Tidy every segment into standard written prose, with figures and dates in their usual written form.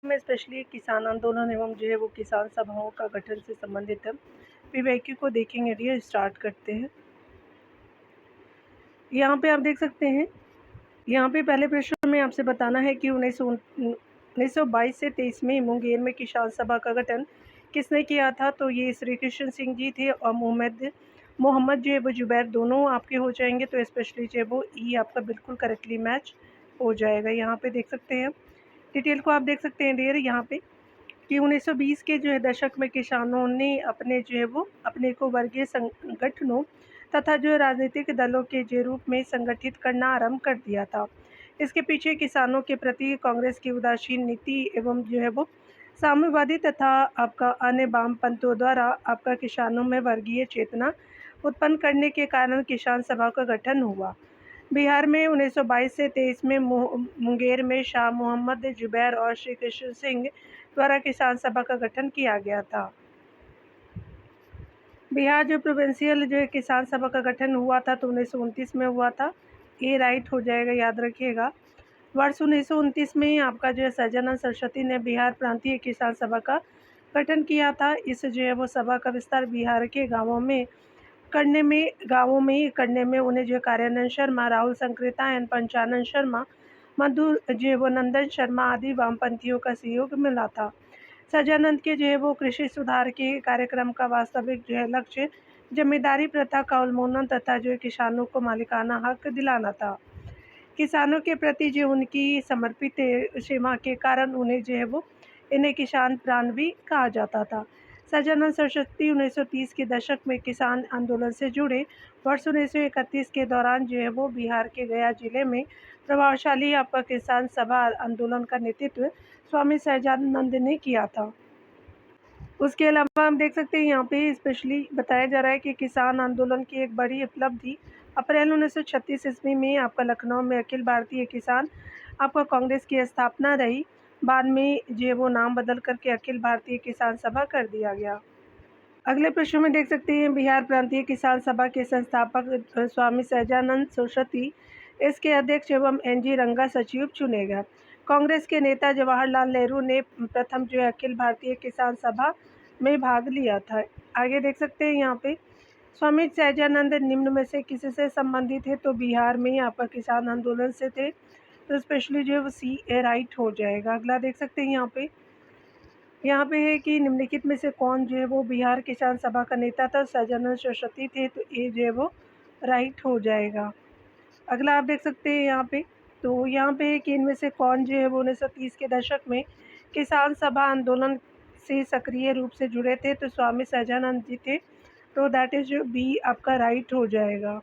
में स्पेशली किसान आंदोलन एवं जो है वो किसान सभाओं का गठन से संबंधित हम पीवाईक्यू को देखेंगे। डियर स्टार्ट करते हैं। यहाँ पे आप देख सकते हैं, यहाँ पे पहले प्रश्न में आपसे बताना है कि 1922 से 23 में मुंगेर में किसान सभा का गठन किसने किया था। तो ये श्री कृष्ण सिंह जी थे और मोहम्मद जो है वो जुबैर, दोनों आपके हो जाएंगे। तो स्पेशली जो है वो ई आपका बिल्कुल करेक्टली मैच हो जाएगा। यहाँ पे देख सकते हैं, डिटेल को आप देख सकते हैं डियर यहाँ पे कि 1920 के जो है दशक में किसानों ने अपने को वर्गीय संगठनों तथा जो राजनीतिक दलों के जो रूप में संगठित करना आरंभ कर दिया था। इसके पीछे किसानों के प्रति कांग्रेस की उदासीन नीति एवं जो है वो साम्यवादी तथा आपका अन्य वामपंथियों द्वारा आपका किसानों में वर्गीय चेतना उत्पन्न करने के कारण किसान सभा का गठन हुआ। बिहार में 1922 से 23 में मुंगेर में शाह मोहम्मद जुबैर और श्री कृष्ण सिंह द्वारा किसान सभा का गठन किया गया था। बिहार जो प्रोविंशियल जो है किसान सभा का गठन हुआ था तो 1929 में हुआ था। ये राइट हो जाएगा, याद रखिएगा। वर्ष 1929 में आपका जो है सहजानंद सरस्वती ने बिहार प्रांतीय किसान सभा का गठन किया था। इस जो है वो सभा का विस्तार बिहार के गाँवों में करने में उन्हें जो कार्यानंद शर्मा, राहुल संकृता एवं पंचानंद शर्मा, मधु जो है वो नंदन शर्मा आदि वामपंथियों का सहयोग मिला था। सहजानंद के जो है वो कृषि सुधार के कार्यक्रम का वास्तविक जो है लक्ष्य जमींदारी प्रथा का उन्मूलन तथा जो है किसानों को मालिकाना हक दिलाना था। किसानों के प्रति जो उनकी समर्पित सेवा के कारण उन्हें जो है वो इन्हें किसान प्राण भी कहा जाता था। सहजानंद सरस्वती 1930 के दशक में किसान आंदोलन से जुड़े। वर्ष 1931 के दौरान जो है वो बिहार के गया जिले में प्रभावशाली आपका किसान सभा आंदोलन का नेतृत्व स्वामी सहजानंद ने किया था। उसके अलावा हम देख सकते हैं यहाँ पे स्पेशली बताया जा रहा है कि किसान आंदोलन की एक बड़ी उपलब्धि अप्रैल 1936 ईस्वी में आपका लखनऊ में अखिल भारतीय किसान आपका कांग्रेस की स्थापना रही। बाद में जो वो नाम बदल करके अखिल भारतीय किसान सभा कर दिया गया। अगले प्रश्न में देख सकते हैं, बिहार प्रांतीय किसान सभा के संस्थापक स्वामी सहजानंद सरस्वती, इसके अध्यक्ष एवं एनजी रंगा सचिव चुने गए। कांग्रेस के नेता जवाहरलाल नेहरू ने प्रथम जो है अखिल भारतीय किसान सभा में भाग लिया था। आगे देख सकते हैं यहाँ पे स्वामी सहजानंद निम्न में से किसी से संबंधित है। तो बिहार में आपका किसान आंदोलन से थे, तो स्पेशली जो है वो सी ए राइट हो जाएगा। अगला देख सकते हैं यहाँ पे है कि निम्नलिखित में से कौन जो है वो बिहार किसान सभा का नेता था। सहजानंद सरस्वती थे, तो ये जो है वो राइट हो जाएगा। अगला आप देख सकते हैं यहाँ पे है कि इनमें से कौन जो है वो 1930 के दशक में किसान सभा आंदोलन से सक्रिय रूप से जुड़े थे। तो स्वामी सहजानंद जी थे, तो दैट इज जो बी आपका राइट हो जाएगा।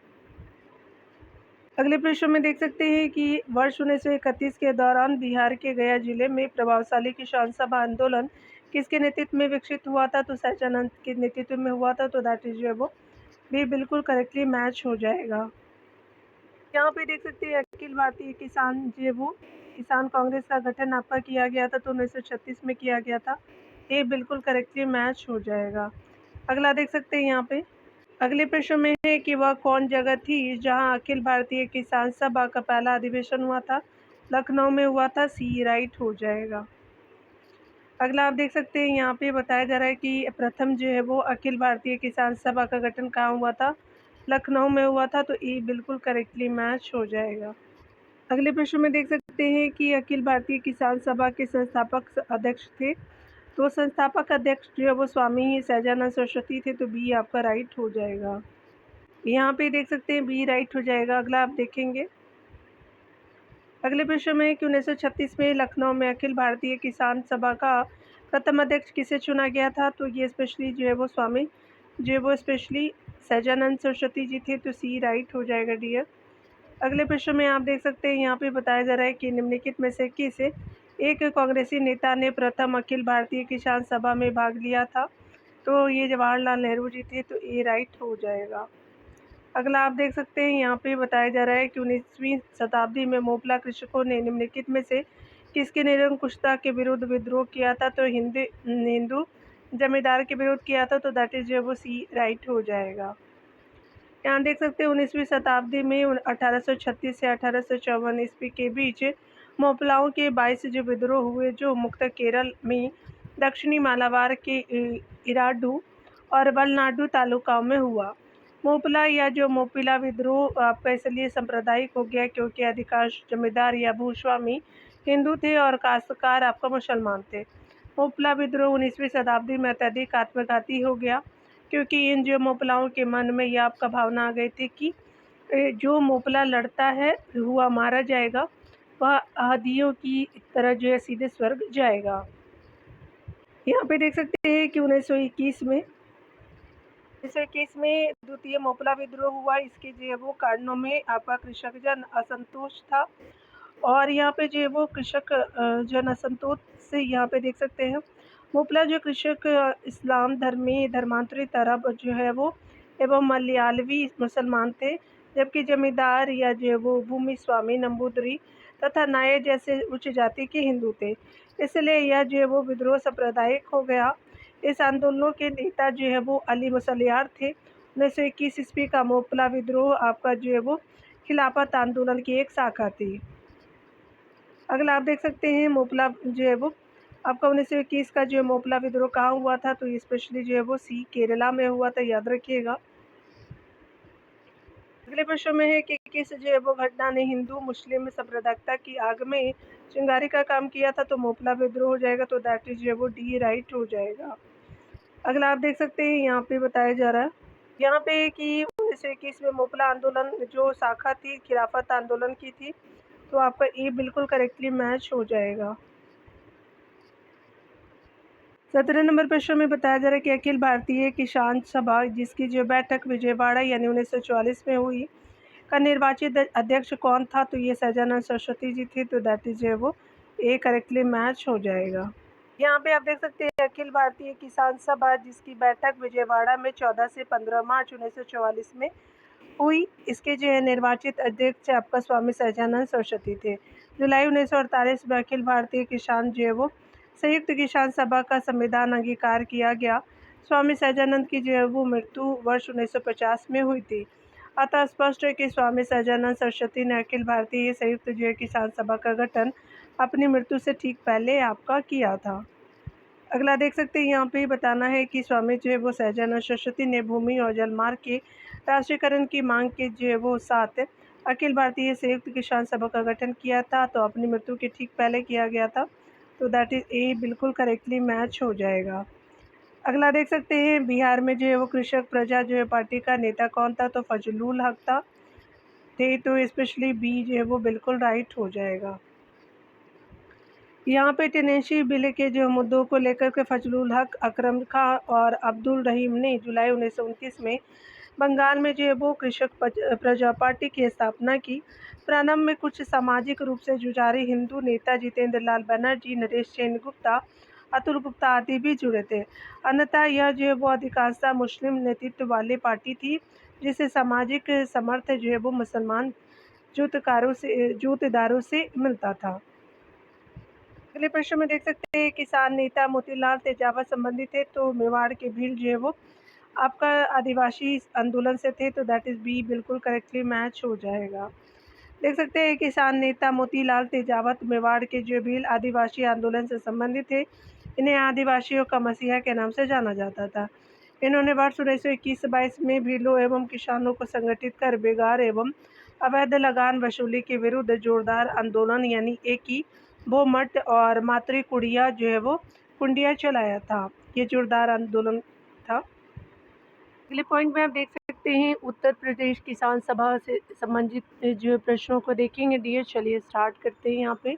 अगले प्रश्न में देख सकते हैं कि वर्ष 1931 के दौरान बिहार के गया जिले में प्रभावशाली किसान सभा आंदोलन किसके नेतृत्व में विकसित हुआ था। तो सहजानंद के नेतृत्व में हुआ था, तो दैट इज जो है वो भी बिल्कुल करेक्टली मैच हो जाएगा। यहाँ पे देख सकते हैं अखिल भारतीय किसान जो है वो किसान कांग्रेस का गठन आपका किया गया था, तो 1936 में किया गया था। ये बिल्कुल करेक्टली मैच हो जाएगा। अगला देख सकते हैं यहाँ पे अगले प्रश्न में है कि वह कौन जगह थी जहां अखिल भारतीय किसान सभा का पहला अधिवेशन हुआ था। लखनऊ में हुआ था, सी राइट हो जाएगा। अगला आप देख सकते हैं यहाँ पे बताया जा रहा है कि प्रथम जो है वो अखिल भारतीय किसान सभा का गठन कहाँ हुआ था, लखनऊ में हुआ था, तो ये बिल्कुल करेक्टली मैच हो जाएगा। अगले प्रश्न में देख सकते हैं कि अखिल भारतीय किसान सभा के संस्थापक अध्यक्ष थे। तो संस्थापक अध्यक्ष जो है वो स्वामी सहजानंद सरस्वती थे, तो बी आपका राइट हो जाएगा। यहाँ पे देख सकते हैं बी राइट हो जाएगा। अगला आप देखेंगे अगले प्रश्न में कि 1936 में लखनऊ में अखिल भारतीय किसान सभा का प्रथम अध्यक्ष किसे चुना गया था। तो ये स्पेशली जो है वो स्वामी जो है वो स्पेशली सहजानंद सरस्वती जी थे, तो सी राइट हो जाएगा डियर। अगले प्रश्न में आप देख सकते हैं यहाँ पे बताया जा रहा है कि निम्नलिखित में से किस एक कांग्रेसी नेता ने प्रथम अखिल भारतीय किसान सभा में भाग लिया था। तो ये जवाहरलाल नेहरू जी थे, तो ये राइट हो जाएगा। अगला आप देख सकते हैं यहाँ पे बताया जा रहा है कि 19वीं शताब्दी में मोपला कृषकों ने निम्नलिखित में से किसके निरंकुशता के विरुद्ध विद्रोह किया था। तो हिंदू जमींदार के विरुद्ध किया था, तो दैट इज जो वो सी राइट हो जाएगा। यहाँ देख सकते हैं 19वीं शताब्दी में 1836 से 1854 ईस्वी के बीच मोपलाओं के 22 जो विद्रोह हुए जो मुक्त केरल में दक्षिणी मालाबार के इराडू और वलनाडु तालुकाओं में हुआ। मोपला या जो मोपिला विद्रोह आपका इसलिए सांप्रदायिक हो गया क्योंकि अधिकांश जमींदार या भूस्वामी हिंदू थे और काश्तकार आपका मुसलमान थे। मोपला विद्रोह 19वीं शताब्दी में अत्यधिक आत्मघाती हो गया क्योंकि इन जो मोपलाओं के मन में यह आपका भावना आ गई थी कि जो मोपला लड़ता है हुआ मारा जाएगा, वह आदियों की तरह जो है सीधे स्वर्ग जाएगा। यहाँ पे देख सकते हैं कि 1921 में द्वितीय मोपला विद्रोह हुआ। इसके जो है वो कारणों में आपका कृषक जन असंतोष था और यहाँ पे जो है वो कृषक जन असंतोष से यहाँ पे देख सकते हैं मोपला जो कृषक इस्लाम धर्म में धर्मांतरित अरब जो है वो एवं मलयालवी मुसलमान थे, जबकि जमींदार या जो वो भूमि स्वामी नंबूदरी तथा नायर जैसे उच्च जाति के हिंदू थे। इसलिए यह जो है वो विद्रोह सांप्रदायिक हो गया। इस आंदोलनों के नेता जो है वो अली मुसलियार थे। 1921 ईस्वी का मोपला विद्रोह आपका जो है वो खिलाफत आंदोलन की एक शाखा थी। अगला आप देख सकते हैं मोपला जो है वो आपका 1921 का जो मोपला विद्रोह कहाँ हुआ था, तो स्पेशली जो है वो केरला में हुआ था, याद रखिएगा। अगले प्रश्न में है कि किस जो है वो घटना ने हिंदू मुस्लिम सांप्रदायिकता की आग में चिंगारी का काम किया था, तो मोपला विद्रोह हो जाएगा, तो दैट इज जो है वो डी राइट हो जाएगा। अगला आप देख सकते हैं यहाँ पे बताया जा रहा है यहाँ पे कि 1921 में मोपला आंदोलन जो शाखा थी खिलाफत आंदोलन की थी, तो आपका ए बिल्कुल करेक्टली मैच हो जाएगा। 17 नंबर प्रश्न में बताया जा रहा है कि अखिल भारतीय किसान सभा जिसकी जो बैठक विजयवाड़ा यानी 1944 में हुई का निर्वाचित अध्यक्ष कौन था, तो ये सहजानंद सरस्वती जी थे, तो दैट इज वो ए करेक्टली मैच हो जाएगा। यहाँ पे आप देख सकते हैं अखिल भारतीय किसान सभा जिसकी बैठक विजयवाड़ा में 14 से 15 मार्च 1944 में हुई, इसके जो है निर्वाचित अध्यक्ष आपका स्वामी सहजानंद सरस्वती थे। जुलाई 1948 में अखिल भारतीय किसान जो है वो संयुक्त किसान सभा का संविधान अंगीकार किया गया। स्वामी सहजानंद की जो है वो मृत्यु वर्ष 1950 में हुई थी। अतः स्पष्ट है कि स्वामी सहजानंद सरस्वती ने अखिल भारतीय संयुक्त जो है किसान सभा का गठन अपनी मृत्यु से ठीक पहले आपका किया था। अगला देख सकते हैं यहाँ पे बताना है कि स्वामी जो है वो सहजानंद सरस्वती ने भूमि और जलमार्ग के राष्ट्रीयकरण की मांग के जो है वो साथ अखिल भारतीय संयुक्त किसान सभा का गठन किया था, तो अपनी मृत्यु के ठीक पहले किया गया था, तो दैट इज ए बिल्कुल करेक्टली मैच हो जाएगा। अगला देख सकते हैं बिहार में जो है वो कृषक प्रजा जो है पार्टी का नेता कौन था, तो फजलुल हक था थे, तो स्पेशली बी जो है वो बिल्कुल राइट हो जाएगा। यहाँ पे टेनेसी बिल के जो मुद्दों को लेकर के फजलुल हक, अकरम खां और अब्दुल रहीम ने जुलाई 1929 में बंगाल में जो है वो कृषक प्रजा पार्टी की स्थापना की। प्रारंभ में कुछ सामाजिक रूप से जुझारू हिंदू नेता जितेंद्र लाल बनर्जी, नरेश चंद्र गुप्ता, अतुल गुप्ता आदि भी जुड़े थे। अन्यथा यह जो है वो अधिकांशतः मुस्लिम नेतृत्व वाली पार्टी थी, जिसे सामाजिक समर्थ जो है वो मुसलमान जूतदारों से मिलता था। अगले प्रश्न में देख सकते हैं किसान नेता मोतीलाल तेजावत संबंधित थे, तो मेवाड़ के भील जो है वो आपका आदिवासी आंदोलन से थे, तो दैट इज बी बिल्कुल करेक्टली मैच हो जाएगा। देख सकते हैं किसान नेता मोतीलाल तेजावत मेवाड़ के जो भील आदिवासी आंदोलन से संबंधित थे। इन्हें आदिवासियों का मसीहा के नाम से जाना जाता था। इन्होंने वर्ष 1921-22 में भीलों एवं किसानों को संगठित कर बेगार एवं अवैध लगान वसूली के विरुद्ध जोरदार आंदोलन यानी एक ही भोमट और मातृ कुड़िया जो है वो कुंडिया चलाया था। ये जोरदार आंदोलन था। अगले पॉइंट में आप देख सकते हैं उत्तर प्रदेश किसान सभा से संबंधित जो प्रश्नों को देखेंगे डियर। चलिए स्टार्ट करते हैं।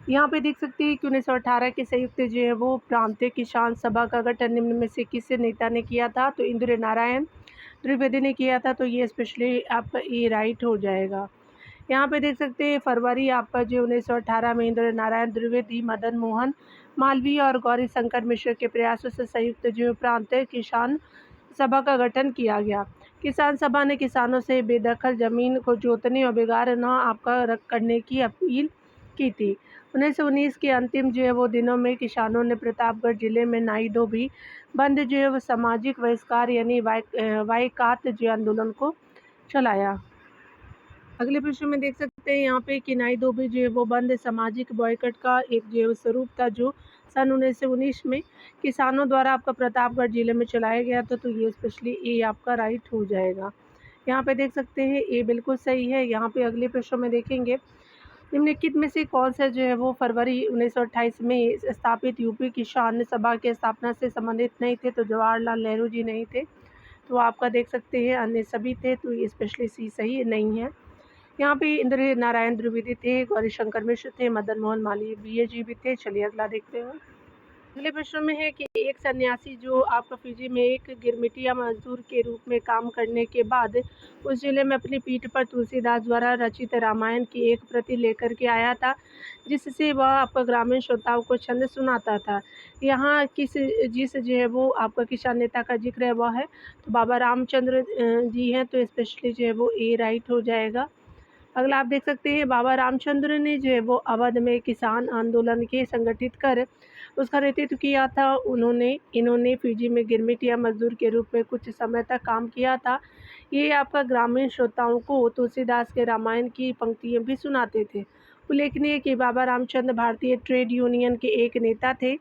यहाँ पे देख सकते हैं कि 1918 के संयुक्त जो है वो प्रांतीय किसान सभा का गठन निम्न में से किस नेता ने किया था, तो इंदिरा नारायण त्रिवेदी ने किया था, तो ये स्पेशली आपका ये राइट हो जाएगा। यहाँ पे देख सकते हैं फरवरी आपका जो 1918 में इंदिरा नारायण द्विवेदी, मदन मोहन मालवीय और गौरी शंकर मिश्र के प्रयासों से संयुक्त जो प्रांतीय किसान सभा का गठन किया गया। किसान सभा ने किसानों से बेदखल जमीन को जोतने और बेगार न आपका करने की अपील की थी। 1919 के अंतिम जो है वो दिनों में किसानों ने प्रतापगढ़ जिले में नाई धोबी बंद जो है वो सामाजिक बहिष्कार यानी वाईकात जो आंदोलन को चलाया। अगले प्रश्न में देख सकते हैं यहाँ पे कि नाई धोबी जो है वो बंद सामाजिक बॉयकट का एक जो है स्वरूप था, जो सन 1919 में किसानों द्वारा आपका प्रतापगढ़ जिले में चलाया गया था। तो ये स्पेशली ये आपका राइट हो जाएगा। यहाँ पे देख सकते हैं ये बिल्कुल सही है। यहाँ पे अगले प्रश्न में देखेंगे, निम्नलिखित में से कौन सा जो है वो फरवरी 1928 में स्थापित यूपी किसान सभा के स्थापना से संबंधित नहीं थे? तो जवाहरलाल नेहरू जी नहीं थे। तो आपका देख सकते हैं अन्य सभी थे। तो ये स्पेशली सी सही नहीं है। यहाँ पे इंद्र नारायण द्विवेदी थे, गौरीशंकर मिश्र थे, मदन मोहन मालवीय जी भी थे। चलिए अगला देखते हैं। अगले प्रश्न में है कि एक सन्यासी जो आपका फिजी में एक गिरमिटिया मजदूर के रूप में काम करने के बाद उस जिले में अपनी पीठ पर तुलसीदास द्वारा रचित रामायण की एक प्रति लेकर के आया था, जिससे वह आपका ग्रामीण श्रोताओं को छंद सुनाता था। यहाँ जिस जो है वो आपका किसान नेता का जिक्र है वह है तो बाबा रामचंद्र जी हैं। तो स्पेशली जो है वो ए राइट हो जाएगा। अगला आप देख सकते हैं, बाबा रामचंद्र ने जो है वो अवध में किसान आंदोलन के संगठित कर उसका नेतृत्व किया था। इन्होंने फिजी में गिरमिट या मजदूर के रूप में कुछ समय तक काम किया था। ये आपका ग्रामीण श्रोताओं को तुलसीदास के रामायण की पंक्तियाँ भी सुनाते थे। उल्लेखनीय कि बाबा रामचंद्र भारतीय ट्रेड यूनियन के एक नेता थे,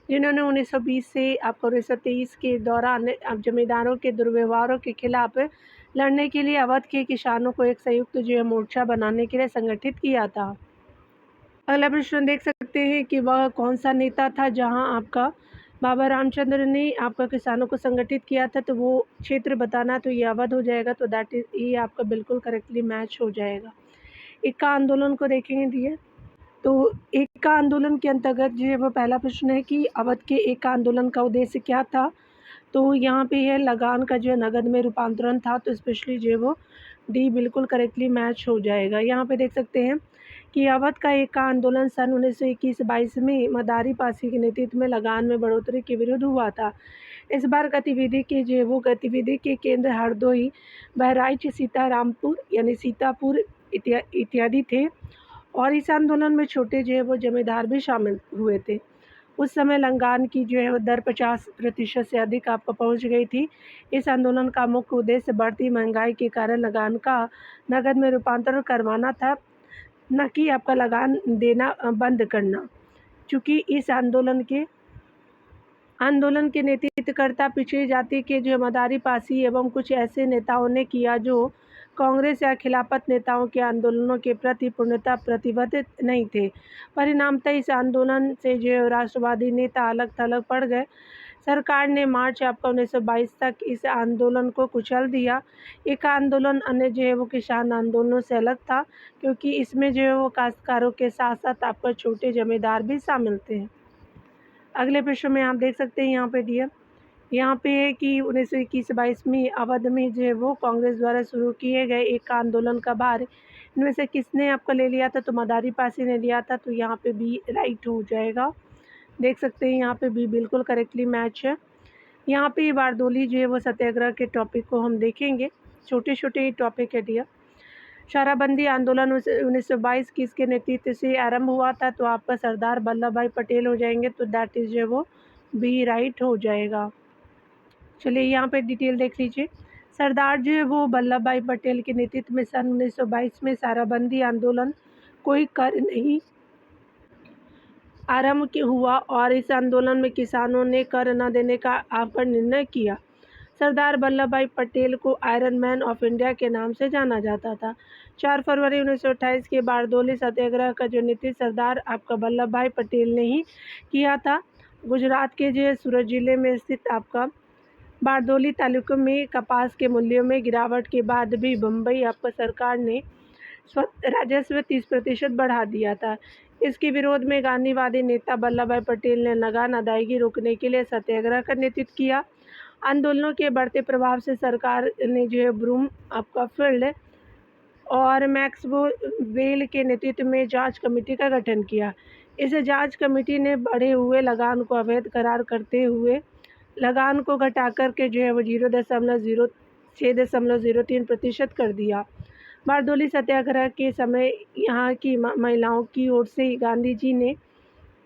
जिन्होंने 1920 से आपको 1923 के दौरान अब जमींदारों के दुर्व्यवहारों के खिलाफ लड़ने के लिए अवध के किसानों को एक संयुक्त जो है मोर्चा बनाने के लिए संगठित किया था। अगला प्रश्न देख सकते हैं कि वह कौन सा नेता था जहां आपका बाबा रामचंद्र ने आपका किसानों को संगठित किया था। तो वो क्षेत्र बताना, तो ये अवध हो जाएगा। तो दैट इज ये आपका बिल्कुल करेक्टली मैच हो जाएगा। इक्का आंदोलन को देखेंगे दिए। तो इक्का आंदोलन के अंतर्गत जो है वो पहला प्रश्न है कि अवध के इक्का आंदोलन का उद्देश्य क्या था। तो यहाँ पे है लगान का जो है नगद में रूपांतरण था। तो स्पेशली जो है वो डी बिल्कुल करेक्टली मैच हो जाएगा। यहाँ पे देख सकते हैं कि अवध का एक आंदोलन सन 1921-22 में मदारी पासी के नेतृत्व में लगान में बढ़ोतरी के विरुद्ध हुआ था। इस बार गतिविधि के केंद्र हरदोई, बहराइच, सीतारामपुर यानी सीतापुर इत्यादि थे। और इस आंदोलन में छोटे जो है वो जमींदार भी शामिल हुए थे। उस समय लगान की जो है वो दर 50% से अधिक आपको पहुंच गई थी। इस आंदोलन का मुख्य उद्देश्य बढ़ती महंगाई के कारण लगान का नगद में रूपांतरण करवाना था, न कि आपका लगान देना बंद करना। चूँकि इस आंदोलन के नेतृत्वकर्ता पिछड़ी जाति के जो मदारी पासी एवं कुछ ऐसे नेताओं ने किया जो कांग्रेस या खिलाफत नेताओं के आंदोलनों के प्रति पूर्णतः प्रतिबद्ध नहीं थे। परिणामतः इस आंदोलन से जो राष्ट्रवादी नेता अलग थलग पड़ गए। सरकार ने मार्च आपका 1922 तक इस आंदोलन को कुचल दिया। एक आंदोलन अन्य जो है वो किसान आंदोलनों से अलग था, क्योंकि इसमें जो है वो काश्तकारों के साथ साथ आपका छोटे जमींदार भी शामिल थे। अगले प्रश्न में आप देख सकते हैं यहाँ पे दिया, यहाँ पे है कि 1921-22 में अवध में जो है वो कांग्रेस द्वारा शुरू किए गए एक आंदोलन का भार इनमें से किसने आपका ले लिया था। तो मदारी पासी ने लिया था। तो यहाँ पे बी राइट हो जाएगा। देख सकते हैं यहाँ पे बी बिल्कुल करेक्टली मैच है। यहाँ पे बारदोली जो है वो सत्याग्रह के टॉपिक को हम देखेंगे। छोटे छोटे टॉपिक है दिया। शराबबंदी आंदोलन 1922 किसके नेतृत्व से आरंभ हुआ था। तो आपका सरदार वल्लभ भाई पटेल हो जाएंगे। तो दैट इज जो है वो बी राइट हो जाएगा। चलिए यहाँ पे डिटेल देख लीजिए। सरदार जो है वो वल्लभ भाई पटेल के नेतृत्व में सन 1922 में शराबबंदी आंदोलन कोई कर नहीं आरंभ हुआ और इस आंदोलन में किसानों ने कर न देने का आपका निर्णय किया। सरदार वल्लभ भाई पटेल को आयरन मैन ऑफ इंडिया के नाम से जाना जाता था। 4 फरवरी 1928 के बारदोली सत्याग्रह का जो नेतृत्व सरदार आपका वल्लभ भाई पटेल ने ही किया था। गुजरात के जो सूरत जिले में स्थित आपका बारदोली तालुके में कपास के मूल्यों में गिरावट के बाद भी बम्बई आपका सरकार ने राजस्व 30% बढ़ा दिया था। इसके विरोध में गांधीवादी नेता वल्लभ भाई पटेल ने लगान अदायगी रोकने के लिए सत्याग्रह का नेतृत्व किया। आंदोलनों के बढ़ते प्रभाव से सरकार ने जो है ब्रूम आपका फील्ड और मैक्सवेल के नेतृत्व में जांच कमेटी का गठन किया। इस जांच कमेटी ने बढ़े हुए लगान को अवैध करार करते हुए लगान को घटाकर के जो है वो 0.0603% कर दिया। बारदोली सत्याग्रह के समय यहाँ की महिलाओं की ओर से गांधी जी ने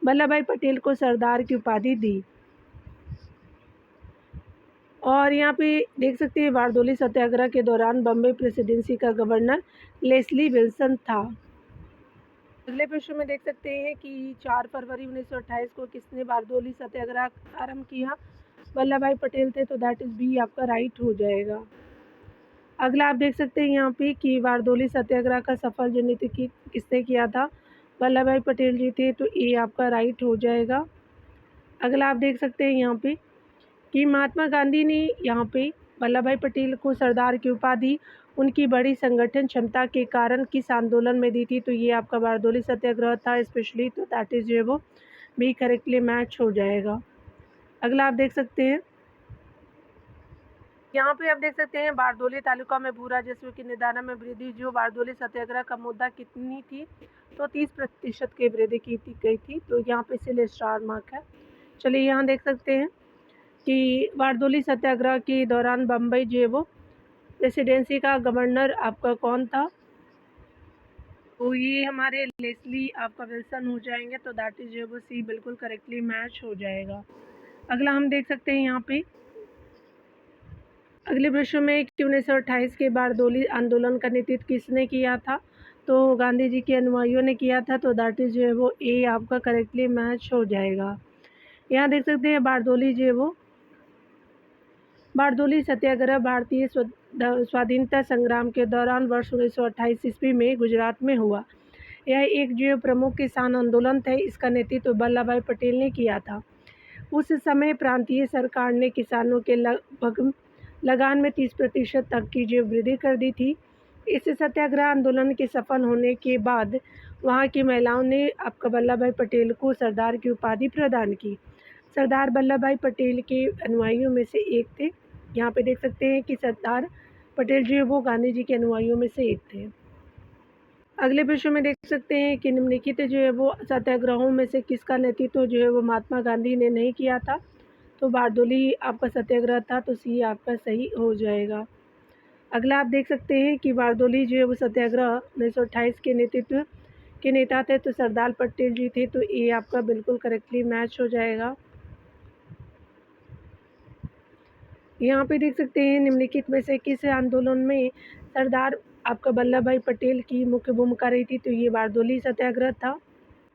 वल्लभ भाई पटेल को सरदार की उपाधि दी और यहाँ पे देख सकते हैं बारदोली सत्याग्रह के दौरान बम्बई प्रेसिडेंसी का गवर्नर लेस्ली विल्सन था। अगले प्रश्न में देख सकते हैं कि 4 फरवरी 1928 को किसने बारदोली सत्याग्रह आरंभ किया? वल्लभ भाई पटेल थे, तो दैट इज बी आपका राइट हो जाएगा। अगला आप देख सकते हैं यहाँ पे कि बारदोली सत्याग्रह का सफल नेतृत्व किसने किया था? वल्लभ भाई पटेल जी थे, तो ये आपका राइट हो जाएगा। अगला आप देख सकते हैं यहाँ पे कि महात्मा गांधी ने यहाँ पे वल्लभ भाई पटेल को सरदार की उपाधि उनकी बड़ी संगठन क्षमता के कारण किस आंदोलन में दी थी? तो ये आपका बारदोली सत्याग्रह था स्पेशली, तो दैट इज जो है वो बी करेक्टली मैच हो जाएगा। अगला आप देख सकते हैं यहाँ पे आप देख सकते हैं बारदोली तालुका में भू राजस्व की निर्धारण में वृद्धि, जो बारदोली सत्याग्रह का मुद्दा कितनी थी? तो 30% की वृद्धि की गई थी, तो यहाँ पे इसलिए स्टार मार्क है। चलिए यहाँ देख सकते हैं कि बारदोली सत्याग्रह के दौरान बम्बई जो है वो प्रेसिडेंसी का गवर्नर आपका कौन था? तो ये हमारे लेस्ली आपका विल्सन हो जाएंगे, तो दैट इज जो है वो सी बिल्कुल करेक्टली मैच हो जाएगा। अगला हम देख सकते हैं यहाँ पे अगले प्रश्न में कि 1928 के बारदोली आंदोलन का नेतृत्व किसने किया था? तो गांधी जी के अनुयायियों ने किया था, तो दैट इज जो है वो ए आपका करेक्टली मैच हो जाएगा। यहाँ देख सकते हैं बारदोली जो है वो बारदोली सत्याग्रह भारतीय स्वाधीनता संग्राम के दौरान वर्ष 1928 ईस्वी में गुजरात में हुआ। यह एक जो प्रमुख किसान आंदोलन था, इसका नेतृत्व वल्लभ भाई पटेल ने किया था। उस समय प्रांतीय सरकार ने किसानों के लगभग लगान में 30% तक की जो वृद्धि कर दी थी। इस सत्याग्रह आंदोलन के सफल होने के बाद वहां की महिलाओं ने आपका वल्लभ भाई पटेल को सरदार की उपाधि प्रदान की। सरदार वल्लभ भाई पटेल के अनुयायियों में से एक थे। यहाँ पे देख सकते हैं कि सरदार पटेल जो है वो गांधी जी के अनुयायियों में से एक थे। अगले प्रश्न में देख सकते हैं कि निम्नलिखित जो है वो सत्याग्रहों में से किसका नेतृत्व जो है वो महात्मा गांधी ने नहीं किया था? तो बारदोली आपका सत्याग्रह था, तो सी आपका सही हो जाएगा। अगला आप देख सकते हैं कि बारदोली जो है वो सत्याग्रह 1928 के नेतृत्व के नेता थे, तो सरदार पटेल जी थे, तो ये आपका बिल्कुल करेक्टली मैच हो जाएगा। यहाँ पे देख सकते हैं निम्नलिखित में से किस आंदोलन में सरदार आपका वल्लभ भाई पटेल की मुख्य भूमिका रही थी? तो ये बारदोली सत्याग्रह था।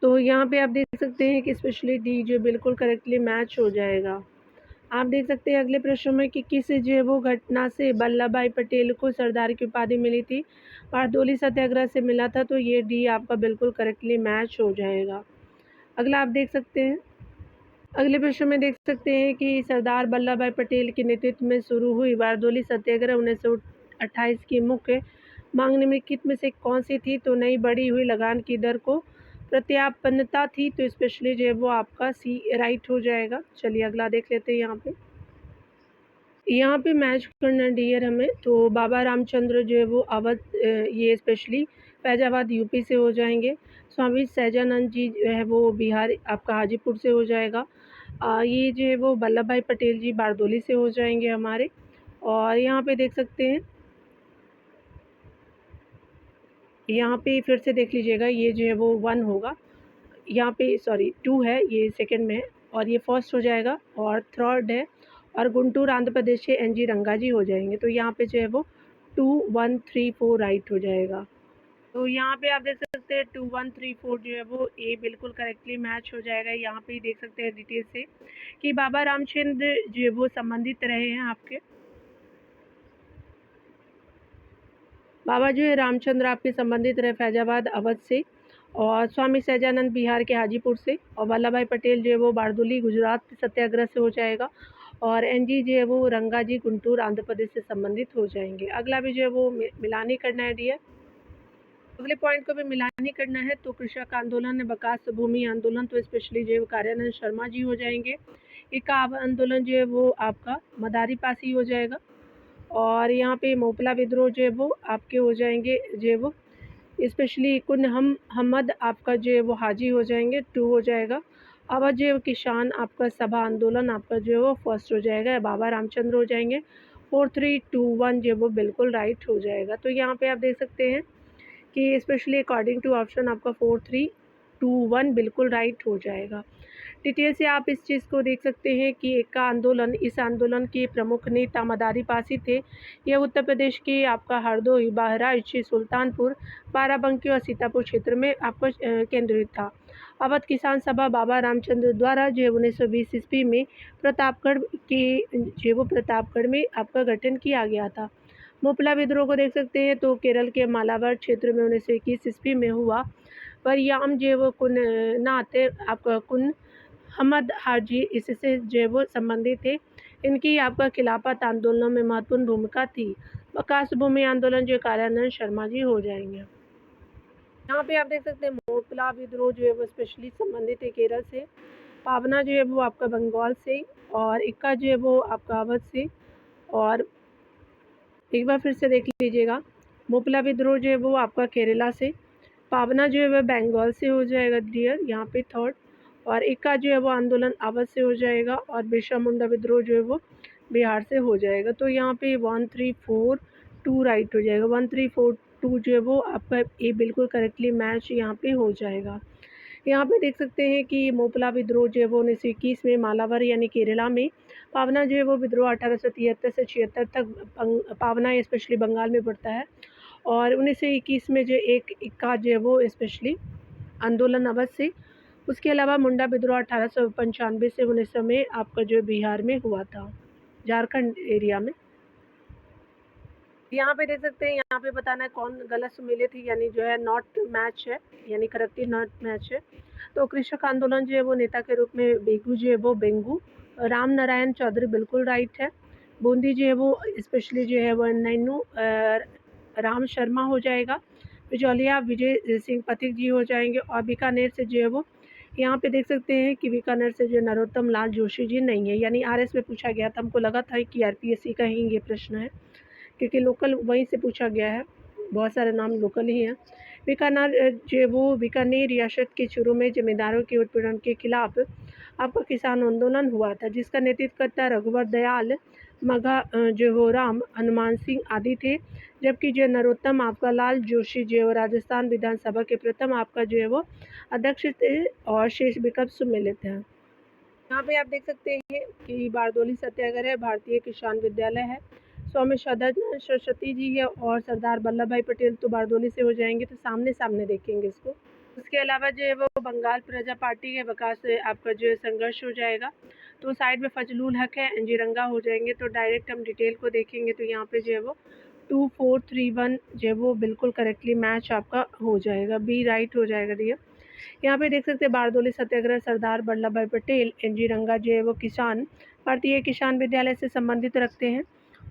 तो यहाँ पे आप देख सकते हैं कि स्पेशली डी जो बिल्कुल करेक्टली मैच हो जाएगा। आप देख सकते हैं अगले प्रश्न में कि किस जो है वो घटना से वल्लभ भाई पटेल को सरदार की उपाधि मिली थी? बारदोली सत्याग्रह से मिला था, तो ये डी आपका बिल्कुल करेक्टली मैच हो जाएगा। अगला आप देख सकते हैं अगले प्रश्न में देख सकते हैं कि सरदार वल्लभ भाई पटेल के नेतृत्व में शुरू हुई बारदोली सत्याग्रह 1928 की मुख्य मांग निम्नलिखित में से कौन सी थी? तो नई बढ़ी हुई लगान की दर को प्रत्यापन्नता थी, तो स्पेशली जो है वो आपका सी राइट हो जाएगा। चलिए अगला देख लेते हैं। यहाँ पे मैच करना डियर हमें, तो बाबा रामचंद्र जो है वो अवध ये स्पेशली फैजाबाद यूपी से हो जाएंगे। स्वामी सहजानंद जी जो है वो बिहार आपका हाजीपुर से हो जाएगा। ये जो है वो वल्लभ भाई पटेल जी बारदोली से हो जाएंगे हमारे। और यहाँ पे देख सकते हैं, यहाँ पे फिर से देख लीजिएगा, ये जो है वो 1 होगा, यहाँ पे सॉरी 2 है, ये सेकंड में है, और ये फर्स्ट हो जाएगा, और थर्ड है, और गुंटूर आंध्र प्रदेश से एन जी रंगा जी हो जाएंगे। तो यहाँ पे जो है वो 2 1 3 4 राइट हो जाएगा। तो यहाँ पे आप देख सकते हैं 2 1 3 4 जो है वो ए बिल्कुल करेक्टली मैच हो जाएगा। यहाँ पे देख सकते हैं डिटेल से कि बाबा रामचंद्र जो है वो संबंधित रहे हैं आपके। बाबा जो है रामचंद्र आपके संबंधित रहे फैजाबाद अवध से, और स्वामी सहजानंद बिहार के हाजीपुर से, और वल्लभ भाई पटेल जो है वो बारदोली गुजरात सत्याग्रह से हो जाएगा, और एन जी जो है वो रंगा जी गुंटूर आंध्र प्रदेश से संबंधित हो जाएंगे। अगला भी जो है वो मिलानी करना है डियर, अगले पॉइंट को भी मिलानी करना है। तो कृषक आंदोलन, बकास भूमि आंदोलन, तो स्पेशली जो है कार्यानंद शर्मा जी हो जाएंगे। इक्का आंदोलन जो है वो आपका मदारी पासी हो जाएगा, और यहाँ पे मोपला विद्रोह जो है वो आपके हो जाएंगे जो है वो स्पेशली कुन हमद आपका जो है वो हाजी हो जाएंगे, 2 हो जाएगा। अवध जो किसान आपका सभा आंदोलन आपका जो है वो फर्स्ट हो जाएगा, बाबा रामचंद्र हो जाएंगे। 4 3 2 1 जो है वो बिल्कुल राइट हो जाएगा। तो यहाँ पे आप देख सकते हैं कि स्पेशली अकॉर्डिंग टू ऑप्शन आपका 4 3 2 1 बिल्कुल राइट हो जाएगा। डिटेल से आप इस चीज़ को देख सकते हैं कि एक्का आंदोलन, इस आंदोलन के प्रमुख नेता मदारी पासी थे। यह उत्तर प्रदेश के आपका हरदोई, बहराइच, सुल्तानपुर, बाराबंकी और सीतापुर क्षेत्र में आपका केंद्रित था। अवध किसान सभा बाबा रामचंद्र द्वारा जो है 1920 ईस्वी में प्रतापगढ़ में आपका गठन किया गया था। मोपला विद्रोह को देख सकते हैं तो केरल के मालाबार क्षेत्र में 1921 ईस्वी में हुआ। पर याम जो वो कुन नात आपका कुन हमद हाजी इससे जो वो संबंधित थे। इनकी आपका खिलाफत आंदोलनों में महत्वपूर्ण भूमिका थी। विकास भूमि आंदोलन जो कार्यान्वयन शर्मा जी हो जाएंगे। यहाँ पे आप देख सकते हैं मोपला विद्रोह जो है वो स्पेशली संबंधित है केरल से, पावना जो है वो आपका बंगाल से, और इक्का जो है वो आपका अवध से। और एक बार फिर से देख लीजिएगा, मोपला विद्रोह जो है वो आपका केरला से, पावना जो है वह बंगाल से हो जाएगा डियर यहाँ पे थर्ड, और इक्का जो है वो आंदोलन अवध से हो जाएगा, और बिरसा मुंडा विद्रोह जो है वो बिहार से हो जाएगा। तो यहाँ पे 1342 राइट हो जाएगा। 1342 जो है वो आपका ये बिल्कुल करेक्टली मैच यहाँ पे हो जाएगा। यहाँ पे देख सकते हैं कि मोपला विद्रोह जो है वो 1921 में मालाबार यानी केरला में, पावना जो है वो विद्रोह 1873 से 76 तक, पावना स्पेशली बंगाल में पड़ता है, और 1921 में जो एक इक्का जो है वो स्पेशली आंदोलन अवध से। उसके अलावा मुंडा विद्रोह 1895 से 1900 में आपका जो बिहार में हुआ था, झारखंड एरिया में। यहाँ पे देख सकते हैं, यहाँ पे बताना है कौन गलत सुमेलित है, यानी जो है नॉट मैच है, यानी करेक्टली नॉट मैच है। तो कृषक आंदोलन जो है वो नेता के रूप में बेगू जो है वो बेंगू, राम नारायण चौधरी बिल्कुल राइट है। बूंदी जो है वो स्पेशली जो है वो नैनू राम शर्मा हो जाएगा। बिचौलिया विजय सिंह पथिक जी हो जाएंगे। और बीकानेर से जो है वो यहाँ पे देख सकते हैं कि बीकानेर से जो नरोत्तम लाल जोशी जी नहीं है, यानी आरएस में पूछा गया था। हमको लगा था कि आरपीएससी का ही ये प्रश्न है, क्योंकि लोकल वहीं से पूछा गया है, बहुत सारे नाम लोकल ही हैं। बीकानेर जो वो बीकानेर रियासत के शुरू में जमींदारों के उत्पीड़न के खिलाफ आपका किसान आंदोलन हुआ था, जिसका नेतृत्व करता रघुवर दयाल मघा जो हो राम हनुमान सिंह आदि थे। जबकि जो नरोत्तम आपका लाल जोशी जो है राजस्थान विधानसभा के प्रथम आपका जो है वो अध्यक्ष थे, और शेष विकल्प सुमेलित हैं। यहाँ पे आप देख सकते हैं कि बारदोली सत्याग्रह भारतीय किसान विद्यालय है, स्वामी सदानंद सरस्वती जी है, और सरदार वल्लभ भाई पटेल तो बारदोली से हो जाएंगे, तो सामने सामने देखेंगे इसको। उसके अलावा जो है वो बंगाल प्रजा पार्टी के विकास से आपका जो है संघर्ष हो जाएगा, तो साइड में फजलुल हक है, एनजी रंगा हो जाएंगे। तो डायरेक्ट हम डिटेल को देखेंगे तो यहाँ पे जो है वो 2431 जो है वो बिल्कुल करेक्टली मैच आपका हो जाएगा, बी राइट हो जाएगा डियर। यहाँ पे देख सकते हैं बारदोली सत्याग्रह सरदार वल्लभ भाई पटेल, एनजी रंगा जो है वो किसान भारतीय किसान विद्यालय से संबंधित रखते हैं।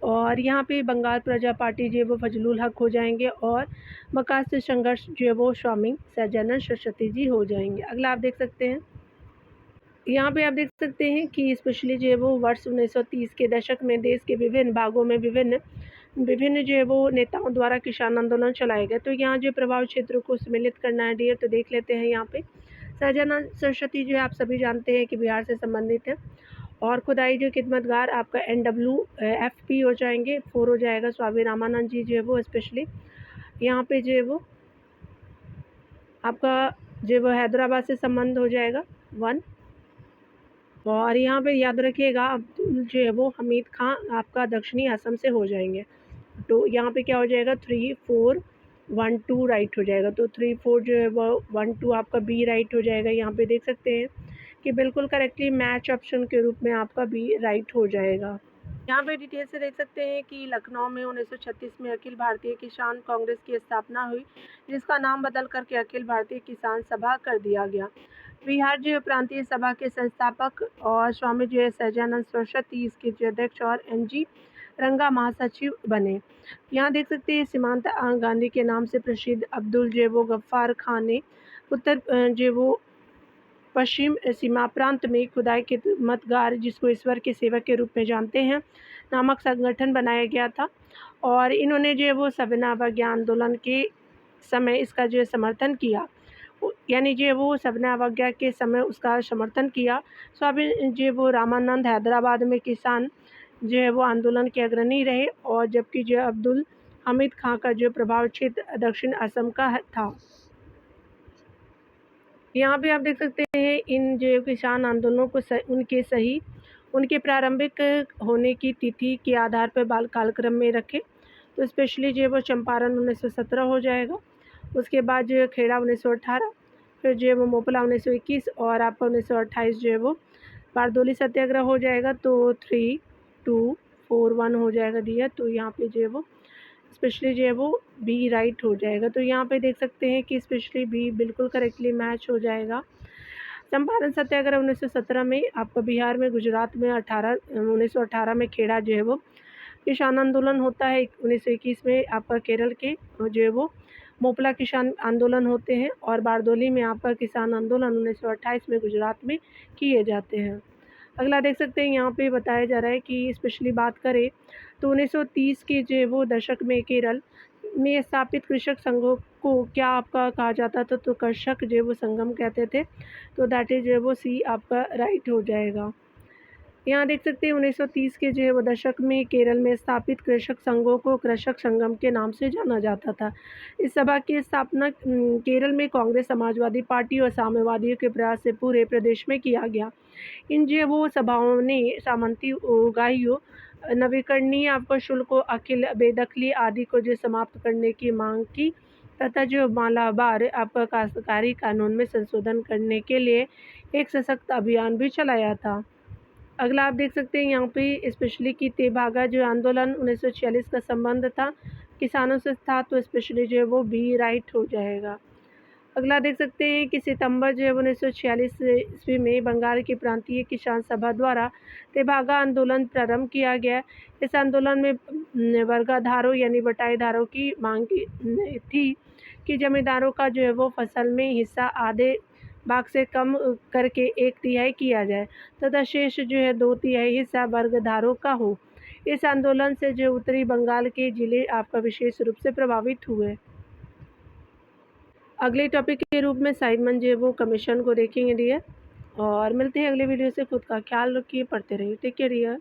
और यहाँ पे बंगाल प्रजा पार्टी जो है वो फजलुल हक हो जाएंगे, और विकास से संघर्ष जो है वो स्वामी सदानंद सरस्वती जी हो जाएंगे। अगला आप देख सकते हैं, यहाँ पे आप देख सकते हैं कि स्पेशली जो है वो वर्ष 1930 के दशक में देश के विभिन्न भागों में विभिन्न जो है वो नेताओं द्वारा किसान आंदोलन चलाए गए। तो यहाँ जो प्रभाव क्षेत्र को सम्मिलित करना है डियर, तो देख लेते हैं। यहाँ पे सदानंद सरस्वती जो है आप सभी जानते हैं कि बिहार से संबंधित है, और खुदाई जो खिदमतगार आपका NWFP हो जाएंगे, 4 हो जाएगा। स्वामी रामानंद जी जो है वो स्पेशली यहाँ पे जो है वो आपका जो है वो हैदराबाद से संबंध हो जाएगा 1। और यहाँ पे याद रखिएगा अब्दुल जो है वो हमीद खां आपका दक्षिणी असम से हो जाएंगे। तो यहाँ पे क्या हो जाएगा 3412 राइट हो जाएगा। तो 34 जो है वो 12 आपका बी राइट हो जाएगा। यहाँ पे देख सकते हैं कि बिल्कुल करेक्टली मैच ऑप्शन के रूप में आपका बी राइट हो जाएगा। यहाँ पे डिटेल से देख सकते हैं कि लखनऊ में 1936 में अखिल भारतीय किसान कांग्रेस की स्थापना हुई, जिसका नाम बदल करके अखिल भारतीय किसान सभा कर दिया गया। बिहार जो प्रांतीय सभा के संस्थापक और स्वामी जो है सदानंद सरस्वती इसके जो अध्यक्ष और NG रंगा महासचिव बने। यहाँ देख सकते हैं सीमांत गांधी के नाम से प्रसिद्ध अब्दुल जो वो गफ्फार खान ने उत्तर जो वो पश्चिम सीमा प्रांत में खुदाई खिदमतगार, जिसको ईश्वर के सेवक के रूप में जानते हैं, नामक संगठन बनाया गया था। और इन्होंने जो है वो सविना अवज्ञा आंदोलन के समय इसका जो है समर्थन किया, यानी जो वो सविना अवज्ञा के समय उसका समर्थन किया। स्वामी जो वो रामानंद हैदराबाद में किसान जो है वो आंदोलन के अग्रणी रहे, और जबकि जो अब्दुल हमीद खां का जो प्रभाव क्षेत्र दक्षिण असम का था। यहाँ पे आप देख सकते हैं इन जो किसान आंदोलनों को उनके प्रारंभिक होने की तिथि के आधार पर बाल कालक्रम में रखें तो स्पेशली जो है वो चंपारण 1917 हो जाएगा। उसके बाद जो है खेड़ा 1918, फिर जो है वो मोपला 1921 और आपका 1928 जो है वो बारदोली सत्याग्रह हो जाएगा। तो 3, 2, 4, 1 हो जाएगा दिया। तो यहाँ पे जो है वो स्पेशली जो है वो बी राइट हो जाएगा। तो यहाँ पे देख सकते हैं कि स्पेशली बी बिल्कुल करेक्टली मैच हो जाएगा। चंपारण सत्याग्रह 1917 में आपका बिहार में, गुजरात में 1918 में खेड़ा जो है वो किसान आंदोलन होता है। 1921 में आपका केरल के जो है वो मोपला किसान आंदोलन होते हैं और बारदोली में आपका किसान आंदोलन 1928 में गुजरात में किए जाते हैं। अगला देख सकते हैं यहाँ पे बताया जा रहा है कि स्पेशली बात करें तो 1930 के जो है वो दशक में केरल में स्थापित कृषक संघों को क्या आपका कहा जाता था, तो कृषक जो है वो संगम कहते थे। तो दैट इज जो है वो सी आपका राइट हो जाएगा। यहाँ देख सकते हैं 1930 के जो है वो दशक में केरल में स्थापित कृषक संघों को कृषक संगम के नाम से जाना जाता था। इस सभा की स्थापना केरल में कांग्रेस, समाजवादी पार्टी और साम्यवादियों के प्रयास से पूरे प्रदेश में किया गया। इन जो वो सभाओं ने सामंती उगाहियों, नवीकरणीय आपको शुल्क, अखिल बेदखली आदि को जो समाप्त करने की मांग की तथा जो मालाबार आपका काश्तकारी कानून में संशोधन करने के लिए एक सशक्त अभियान भी चलाया था। अगला आप देख सकते हैं यहाँ पे स्पेशली कि तेभागा जो आंदोलन 1946 का संबंध था किसानों से था। तो स्पेशली जो है वो बी राइट हो जाएगा। अगला देख सकते हैं कि सितंबर जो है 1946 ईस्वी में बंगाल की प्रांतीय किसान सभा द्वारा तेभागा आंदोलन प्रारंभ किया गया। इस आंदोलन में वर्गाधारों यानी बटाईदारों की मांग थी कि जमींदारों का जो है वो फसल में हिस्सा आधे भाग से कम करके 1/3 किया जाए तथा शेष जो है 2/3 हिस्सा वर्गधारों का हो। इस आंदोलन से जो उत्तरी बंगाल के जिले आपका विशेष रूप से प्रभावित हुए। अगले टॉपिक के रूप में साइमन जो है वो कमीशन को देखेंगे डियर, और मिलते हैं अगले वीडियो से। खुद का ख्याल रखिए, पढ़ते रहिए। Take care dear.